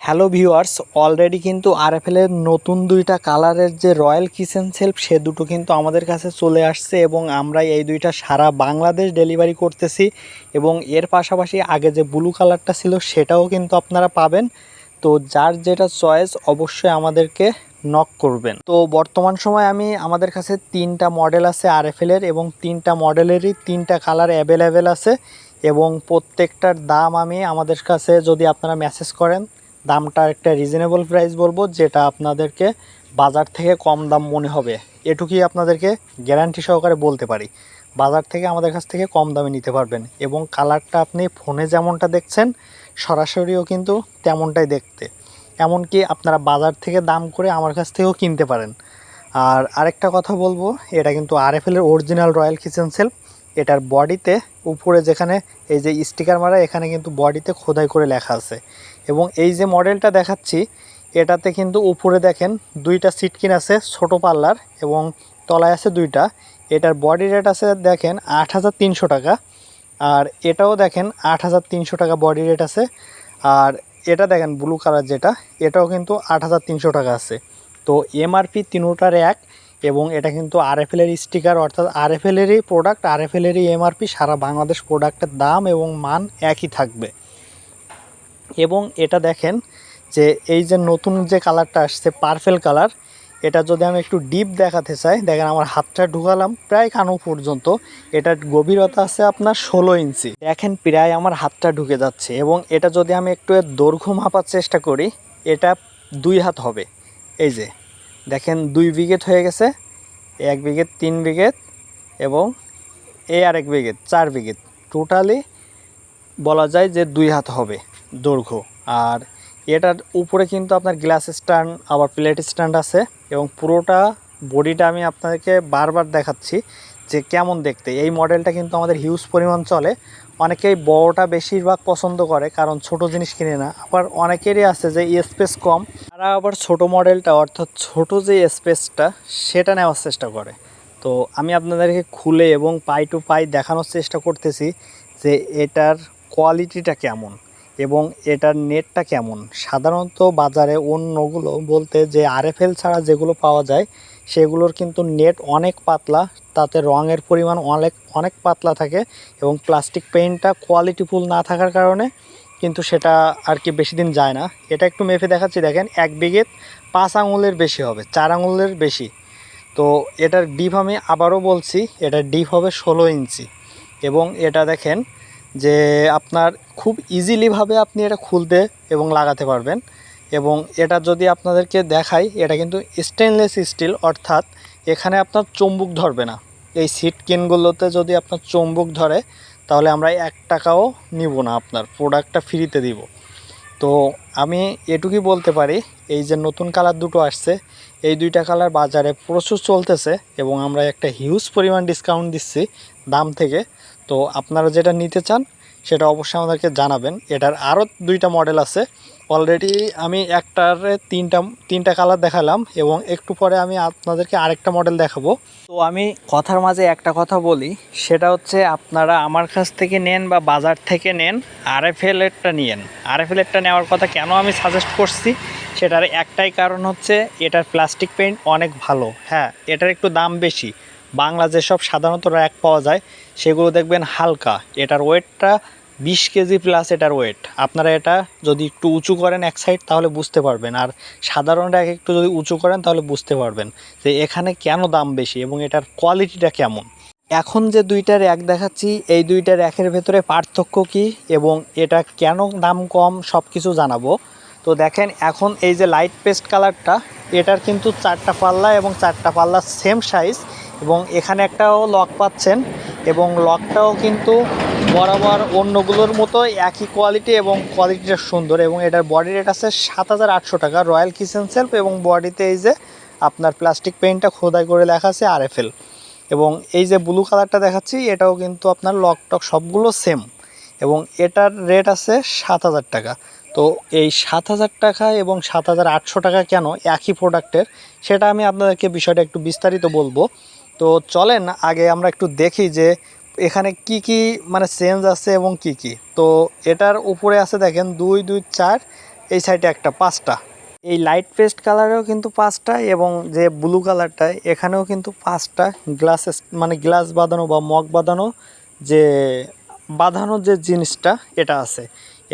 Hello viewers, already কিন্তু RFL এর নতুন দুইটা কালারের যে রয়্যাল কিচেন সেলফ সে দুটো কিন্তু আমাদের কাছে চলে আসছে এবং আমরা এই দুইটা সারা বাংলাদেশ ডেলিভারি করতেছি। এবং এর পাশাপাশি আগে যে ব্লু কালারটা ছিল সেটাও কিন্তু আপনারা পাবেন। তো যার যেটা চয়েস অবশ্যই আমাদেরকে নক করবেন। তো বর্তমান সময় আমাদের কাছে তিনটা মডেল আছে আরএফএল এর এবং তিনটা মডেলেরই তিনটা কালার অ্যাভেলেবেল আছে এবং প্রত্যেকটার দাম আমাদের কাছে যদি আপনারা মেসেজ করেন দামটা একটা রিজনেবল প্রাইস বলবো, যেটা আপনাদেরকে বাজার থেকে কম দাম মনে হবে। এটুকুই আপনাদেরকে গ্যারান্টি সহকারে বলতে পারি, বাজার থেকে আমাদের কাছ থেকে কম দামে নিতে পারবেন। এবং কালারটা আপনি ফোনে যেমনটা দেখছেন সরাসরিও কিন্তু তেমনটাই দেখতে, এমনকি আপনারা বাজার থেকে দাম করে আমার কাছ থেকেও কিনতে পারেন। আর আরেকটা কথা বলবো, এটা কিন্তু আরএফএল এর অরিজিনাল রয়্যাল কিচেন সেলফ। এটার বডিতে উপরে যেখানে এই যে স্টিকার মারা, এখানে কিন্তু বডিতে খোদাই করে লেখা আছে। এবং এই যে মডেলটা দেখাচ্ছি এটাতে কিন্তু উপরে দেখেন দুইটা সিটকিন আছে ছোট পাল্লার এবং তলায় আছে দুইটা। এটার বডি রেট আছে দেখেন ৮৩০০ টাকা, আর এটাও দেখেন ৮৩০০ টাকা বডি রেট আছে। আর এটা দেখেন ব্লু কালার যেটা, এটাও কিন্তু ৮৩০০ টাকা আছে। তো এমআরপি তিনোটার এক, এবং এটা কিন্তু আরএফএল এর স্টিকার, অর্থাৎ আরএফএল এরই প্রোডাক্ট, আরএফএল এরই এমআরপি। সারা বাংলাদেশ প্রোডাক্টের দাম এবং মান একই থাকবে। এবং এটা দেখেন যে এই যে নতুন যে কালারটা আসছে পার্পেল কালার, এটা যদি আমি একটু ডিপ দেখাতে চাই, দেখেন আমার হাতটা ঢুকালাম প্রায় কানো পর্যন্ত। এটার গভীরতা আছে আপনার 16 ইঞ্চি। দেখেন প্রায় আমার হাতটা ঢুকে যাচ্ছে। এবং এটা যদি আমি একটু এর দৈর্ঘ্য মাপার চেষ্টা করি, এটা 2 হাত হবে। এই যে দেখেন 2 বিঘত হয়ে গেছে, 1 বিঘত, 3 বিঘত এবং এই আরেক বিঘত, 4 বিঘত। টোটালি বলা যায় যে 2 হাত হবে দৈর্ঘ্য। আর এটার উপরে কিন্তু আপনার গ্লাস স্ট্যান্ড আবার প্লেট স্ট্যান্ড আছে। এবং পুরোটা বডিটা আমি আপনাদেরকে বারবার দেখাচ্ছি যে কেমন দেখতে। এই মডেলটা কিন্তু আমাদের হিউজ পরিমাণ চলে। অনেকেই বড়টা বেশিরভাগ পছন্দ করে, কারণ ছোট জিনিস কিনে না। আবার অনেকেরই আছে যে স্পেস কম, তারা আবার ছোট মডেলটা, অর্থাৎ ছোট যে স্পেসটা সেটা নেওয়ার চেষ্টা করে। তো আমি আপনাদেরকে খুলে এবং পাই টু পাই দেখানোর চেষ্টা করতেছি যে এটার কোয়ালিটিটা কেমন এবং এটার নেটটা কেমন। সাধারণত বাজারে অন্যগুলো বলতে যে আরএফএল ছাড়া যেগুলো পাওয়া যায় সেগুলোর কিন্তু নেট অনেক পাতলা, তাতে রঙের পরিমাণ অনেক পাতলা থাকে এবং প্লাস্টিক পেইন্টটা কোয়ালিটিফুল না থাকার কারণে কিন্তু সেটা আর কি বেশি দিন যায় না। এটা একটু মেপে দেখাচ্ছি, দেখেন 1 বিঘে 5 আঙুলের বেশি হবে, 4 আঙুলের বেশি। তো এটার ডিপ আমি আবারও বলছি, এটার ডিপ হবে 16 ইঞ্চি। এবং এটা দেখেন যে আপনার খুব ইজিলিভাবে আপনি এটা খুলতে এবং লাগাতে পারবেন। এবং এটা যদি আপনাদেরকে দেখাই, এটা কিন্তু স্টেনলেস স্টিল, অর্থাৎ এখানে আপনার চুম্বক ধরবে না। এই সিট কিনগুলোতে যদি আপনার চুম্বক ধরে তাহলে আমরা 1 টাকাও নিব না, আপনার প্রোডাক্টটা ফ্রিতে দিব। তো আমি এটুকুই বলতে পারি, এই যে নতুন কালার দুটো আসছে এই দুইটা কালার বাজারে প্রচুর চলতেছে এবং আমরা একটা হিউজ পরিমাণ ডিসকাউন্ট দিচ্ছি দাম থেকে। তো আপনারা যেটা নিতে চান সেটা অবশ্যই আমাদেরকে জানাবেন। এটার আরও দুইটা মডেল আছে। অলরেডি আমি একটারে তিনটা কালার দেখালাম এবং একটু পরে আমি আপনাদেরকে আরেকটা মডেল দেখাবো। তো আমি কথার মাঝে একটা কথা বলি, সেটা হচ্ছে আপনারা আমার কাছ থেকে নেন বা বাজার থেকে নেন, আরএফএল এরটা নিয়েন। আরএফএল এরটা নেওয়ার কথা কেন আমি সাজেস্ট করছি, সেটার একটাই কারণ হচ্ছে এটার প্লাস্টিক পেইন্ট অনেক ভালো। হ্যাঁ, এটার একটু দাম বেশি। বাংলা যেসব সাধারণত র্যাক পাওয়া যায় সেগুলো দেখবেন হালকা, এটার ওয়েটটা 20 কেজি প্লাস এটার ওয়েট। আপনারা এটা যদি একটু উঁচু করেন এক সাইড তাহলে বুঝতে পারবেন, আর সাধারণ র্যাক একটু যদি উঁচু করেন তাহলে বুঝতে পারবেন যে এখানে কেন দাম বেশি এবং এটার কোয়ালিটিটা কেমন। এখন যে দুইটা র্যাক দেখাচ্ছি এই দুইটা র্যাকের ভেতরে পার্থক্য কী এবং এটা কেন দাম কম সব কিছু জানাবো। তো দেখেন এখন এই যে লাইট পেস্ট কালারটা, এটার কিন্তু 4টা পাল্লা এবং 4টা পাল্লা সেম সাইজ এবং এখানে একটাও লক পাচ্ছেন এবং লকটাও কিন্তু বরাবর অন্যগুলোর মতো একই কোয়ালিটি এবং কোয়ালিটিটা সুন্দর। এবং এটার বডি রেট আছে 7,800 টাকা রয়্যাল কিচেন সেলফ। এবং বডিতে এই যে আপনার প্লাস্টিক পেইন্টটা খোদাই করে লেখা আছে আরএফএল। এবং এই যে ব্লু কালারটা দেখাচ্ছি এটাও কিন্তু আপনার লক টক সবগুলো সেম এবং এটার রেট আছে 7,000 টাকা। তো এই 7,000 টাকা এবং 7,800 টাকা কেন একই প্রোডাক্টের, সেটা আমি আপনাদেরকে বিষয়টা একটু বিস্তারিত বলবো। তো চলেন আগে আমরা একটু দেখি যে এখানে কি কি মানে চেঞ্জ আছে এবং কি কি। তো এটার উপরে আছে দেখেন 2, 2, 4, এই সাইডে একটা 5টা। এই লাইট পেস্ট কালারেও কিন্তু 5টা এবং যে ব্লু কালারটা এখানেও কিন্তু 5টা গ্লাস মানে গ্লাস বাঁধানো বা মগ বাঁধানো যে বাঁধানোর যে জিনিসটা এটা আছে।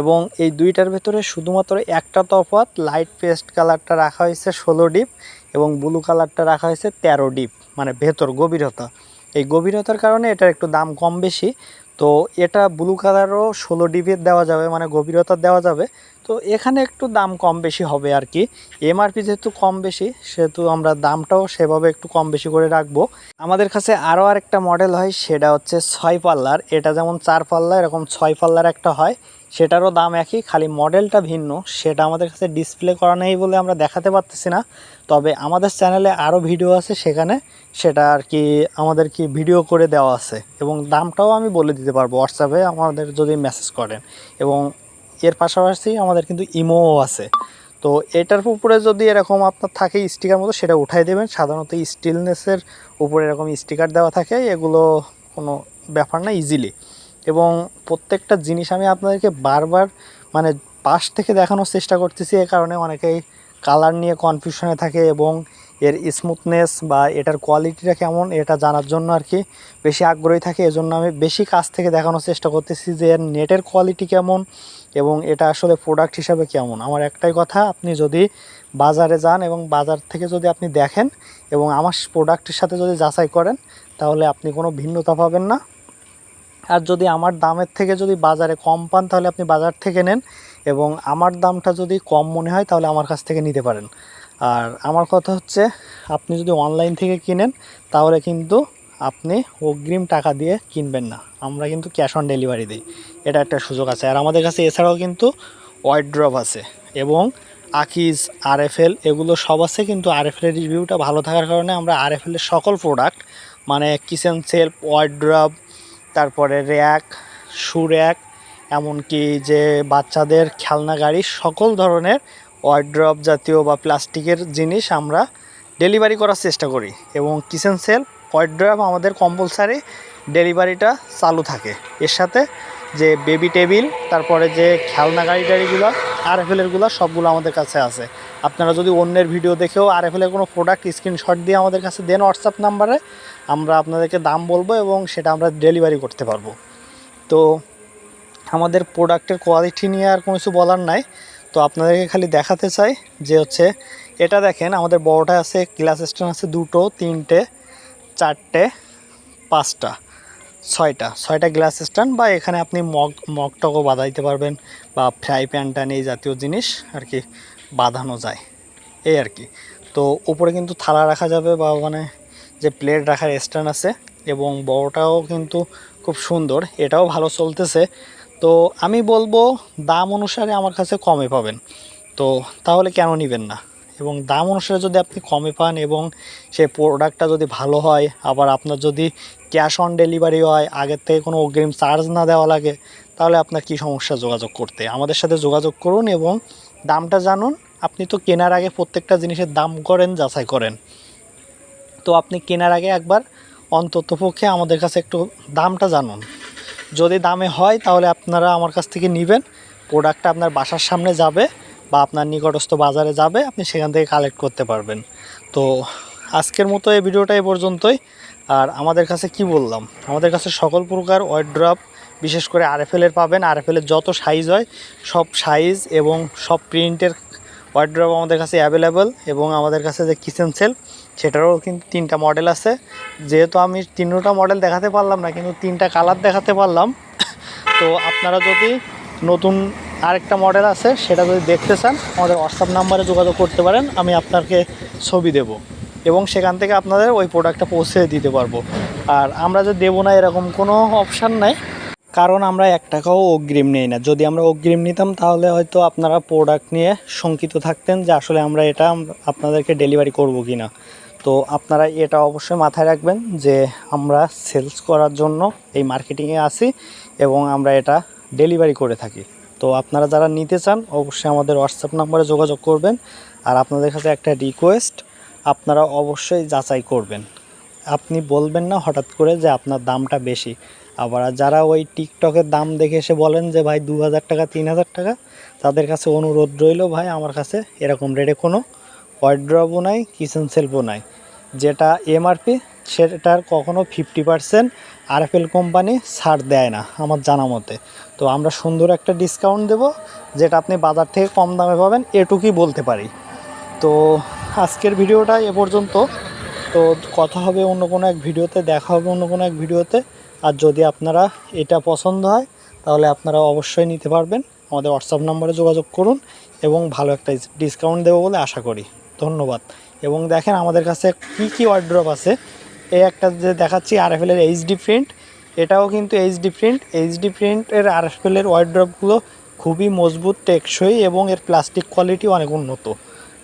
এবং এই দুইটার ভেতরে শুধুমাত্র একটা তফাৎ, লাইট পেস্ট কালারটা রাখা হয়েছে 16 ডিপ এবং ব্লু কালারটা রাখা হয়েছে 13 ডিপ, মানে ভেতর গভীরতা। এই গভীরতার কারণে এটার একটু দাম কম বেশি। তো এটা ব্লু কালারও 16 ডিপের দেওয়া যাবে, মানে গভীরতা দেওয়া যাবে। তো এখানে একটু দাম কম বেশি হবে আর কি। এমআরপি যেহেতু কম বেশি সেহেতু আমরা দামটাও সেভাবে একটু কম বেশি করে রাখবো। আমাদের কাছে আরও আরেকটা মডেল হয়, সেটা হচ্ছে 6 পাল্লার। এটা যেমন 4 পাল্লা, এরকম 6 পাল্লার একটা হয়, সেটারও দাম একই, খালি মডেলটা ভিন্ন। সেটা আমাদের কাছে ডিসপ্লে করা নেই বলে আমরা দেখাতে পারতেছি না। তবে আমাদের চ্যানেলে আরও ভিডিও আছে, সেখানে সেটা আর কি আমাদের কি ভিডিও করে দেওয়া আছে এবং দামটাও আমি বলে দিতে পারবো হোয়াটসঅ্যাপে আমাদের যদি মেসেজ করেন। এবং এর পাশাপাশি আমাদের কিন্তু ইমোও আছে। তো এটার উপরে যদি এরকম আপনার থাকে স্টিকার মতো, সেটা উঠাই দেবেন। সাধারণত স্টিলনেসের উপরে এরকম স্টিকার দেওয়া থাকে, এগুলো কোনো ব্যাপার না, ইজিলি। এবং প্রত্যেকটা জিনিস আমি আপনাদেরকে বারবার মানে পাশ থেকে দেখানোর চেষ্টা করতেছি, এ কারণে অনেকেই কালার নিয়ে কনফিউশনে থাকে এবং এর স্মুথনেস বা এটার কোয়ালিটিটা কেমন এটা জানার জন্য আর কি বেশি আগ্রহী থাকে। এজন্য আমি বেশি কাছ থেকে দেখানোর চেষ্টা করতেছি যে এর নেটের কোয়ালিটি কেমন এবং এটা আসলে প্রোডাক্ট হিসাবে কেমন। আমার একটাই কথা, আপনি যদি বাজারে যান এবং বাজার থেকে যদি আপনি দেখেন এবং আমার প্রোডাক্টের সাথে যদি যাচাই করেন, তাহলে আপনি কোনো ভিন্নতা পাবেন না। আর যদি আমার দামের থেকে যদি বাজারে কম পান, তাহলে আপনি বাজার থেকে নেন এবং আমার দামটা যদি কম মনে হয় তাহলে আমার কাছ থেকে নিতে পারেন। আর আমার কথা হচ্ছে, আপনি যদি অনলাইন থেকে কিনেন তাহলে কিন্তু আপনি অগ্রিম টাকা দিয়ে কিনবেন না, আমরা কিন্তু ক্যাশ অন ডেলিভারি দিই, এটা একটা সুযোগ আছে। আর আমাদের কাছে এছাড়াও কিন্তু ওয়াইড্রপ আছে এবং আকিজ, আরএফএল এগুলো সব আছে। কিন্তু আরএফএলের রিভিউটা ভালো থাকার কারণে আমরা আরএফএলের সকল প্রোডাক্ট, মানে কিচেন সেলফ, ওয়াইড্রপ, তারপরে র্যাক, শু র্যাক, এমনকি যে বাচ্চাদের খেলনা গাড়ি, সকল ধরনের ওয়ার্ড্রপ জাতীয় বা প্লাস্টিকের জিনিস আমরা ডেলিভারি করার চেষ্টা করি। এবং কিচেন সেলফ, ওয়ার্ড্রপ আমাদের কম্পালসারি ডেলিভারিটা চালু থাকে। এর সাথে যে বেবি টেবিল, তারপরে যে খেলনা গাড়ি টাড়িগুলো আরএফএলেরগুলো সবগুলো আমাদের কাছে আছে। আপনারা যদি অন্যের ভিডিও দেখেও আরএফএলের কোনো প্রোডাক্ট স্ক্রিনশট দিয়ে আমাদের কাছে দেন হোয়াটসঅ্যাপ নাম্বারে, আমরা আপনাদেরকে দাম বলবো এবং সেটা আমরা ডেলিভারি করতে পারবো। তো আমাদের প্রোডাক্টের কোয়ালিটি নিয়ে আর কোনো কিছু বলার নাই। তো আপনাদেরকে খালি দেখাতে চাই যে হচ্ছে এটা দেখেন, আমাদের বড়টা আছে, গ্লাস স্ট্যান্ড আছে 2টো, 3টে, 4টে, 5টা, 6টা গ্লাস স্ট্যান্ড, বা এখানে আপনি মগটগও বাঁধাইতে পারবেন বা ফ্রাই প্যান ট্যান এই জাতীয় জিনিস আর কি বাঁধানো যায়, এই আর কি। তো উপরে কিন্তু থালা রাখা যাবে বা মানে যে প্লেট রাখার স্ট্যান্ড আছে। এবং বড়টাও কিন্তু খুব সুন্দর, এটাও ভালো চলতেছে। তো আমি বলবো দাম অনুসারে আমার কাছে কমে পাবেন, তো তাহলে কেন নেবেন না। এবং দাম অনুসারে যদি আপনি কমে পান এবং সেই প্রোডাক্টটা যদি ভালো হয়, আবার আপনার যদি ক্যাশ অন ডেলিভারি হয়, আগের থেকে কোনো অগ্রিম চার্জ না দেওয়া লাগে, তাহলে আপনার কি সমস্যা যোগাযোগ করতে? আমাদের সাথে যোগাযোগ করুন এবং দামটা জানুন। আপনি তো কেনার আগে প্রত্যেকটা জিনিসের দাম করেন, যাচাই করেন। তো আপনি কেনার আগে একবার অন্ততপক্ষে আমাদের কাছে একটু দামটা জানুন। যদি দামে হয় তাহলে আপনারা আমার কাছ থেকে নেবেন, প্রোডাক্টটা আপনার বাসার সামনে যাবে বা আপনার নিকটস্থ বাজারে যাবে, আপনি সেখান থেকে কালেক্ট করতে পারবেন। তো আজকের মতো এই ভিডিওটা এ পর্যন্তই। আর আমাদের কাছে কি বললাম, আমাদের কাছে সকল প্রকার ওয়ার্ড্রপ, বিশেষ করে আরএফএলের পাবেন। আরএফএলের যত সাইজ হয় সব সাইজ এবং সব প্রিন্টের ওয়ার্ড্রপ আমাদের কাছে অ্যাভেলেবল। এবং আমাদের কাছে যে কিচেন সেলফ, সেটারও কিন্তু 3টা মডেল আছে। যেহেতু আমি 3টা মডেল দেখাতে পারলাম না, কিন্তু 3টা কালার দেখাতে পারলাম। তো আপনারা যদি নতুন আরেকটা মডেল আছে সেটা যদি দেখতে চান, আমাদের হোয়াটসঅ্যাপ নাম্বারে যোগাযোগ করতে পারেন, আমি আপনাকে ছবি দেব এবং সেখান থেকে আপনাদের ওই প্রোডাক্টটা পৌঁছে দিতে পারবো। আর আমরা যে দেবো না এরকম কোনো অপশান নাই, কারণ আমরা 1 টাকাও অগ্রিম নেই না। যদি আমরা অগ্রিম নিতাম তাহলে হয়তো আপনারা প্রোডাক্ট নিয়ে শঙ্কিত থাকতেন যে আসলে আমরা এটা আপনাদেরকে ডেলিভারি করব কি না। তো আপনারা এটা অবশ্যই মাথায় রাখবেন যে আমরা সেলস করার জন্য এই মার্কেটিংয়ে আসি এবং আমরা এটা ডেলিভারি করে থাকি। তো আপনারা যারা নিতে চান অবশ্যই আমাদের হোয়াটসঅ্যাপ নাম্বারে যোগাযোগ করবেন। আর আপনাদের কাছে একটা রিকোয়েস্ট, আপনারা অবশ্যই যাচাই করবেন। আপনি বলবেন না হঠাৎ করে যে আপনার দামটা বেশি। আবার যারা ওই টিকটকের দাম দেখে এসে বলেন যে ভাই 2000 টাকা 3000 টাকা, তাদের কাছে অনুরোধ রইল ভাই আমার কাছে এরকম রেটে কোনো ওয়ার্ড্রবও নাই, কিচেন সেলফও নাই। যেটা এমআরপি সেটার কখনো 50% আরএফএল কোম্পানি ছাড় দেয় না আমার জানা মতে। তো আমরা সুন্দর একটা ডিসকাউন্ট দেব, যেটা আপনি বাজার থেকে কম দামে পাবেন, এটুকুই বলতে পারি। তো আজকের ভিডিওটা এ পর্যন্ত। তো কথা হবে অন্য কোনো এক ভিডিওতে, দেখা হবে অন্য কোনো এক ভিডিওতে। আর যদি আপনারা এটা পছন্দ হয় তাহলে আপনারা অবশ্যই নিতে পারবেন, আমাদের হোয়াটসঅ্যাপ নম্বরে যোগাযোগ করুন এবং ভালো একটা ডিসকাউন্ট দেবো বলে আশা করি। ধন্যবাদ। এবং দেখেন আমাদের কাছে কি ওয়ার্ড্রপ আছে। এই একটা যে দেখাচ্ছি আরএফএলের এইচডি প্রিন্ট, এটাও কিন্তু এইচডি প্রিন্টের আরএফএলের ওয়ার্ড্রপগুলো খুবই মজবুত, টেকসই এবং এর প্লাস্টিক কোয়ালিটি অনেক উন্নত।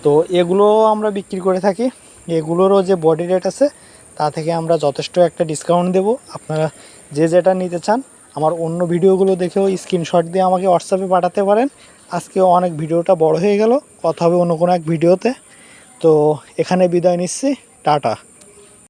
তো এগুলো আমরা বিক্রি করে থাকি। এগুলোরও যে বডি রেট আছে তা থেকে আমরা যথেষ্ট একটা ডিসকাউন্ট দেব। আপনারা যে যেটা নিতে চান আমার অন্য ভিডিওগুলো দেখেও স্ক্রিনশট দিয়ে আমাকে হোয়াটসঅ্যাপে পাঠাতে পারেন। আজকেও অনেক ভিডিওটা বড় হয়ে গেল, কথা হবে অন্য কোনো এক ভিডিওতে। তো এখানে বিদায় নিচ্ছি, টাটা।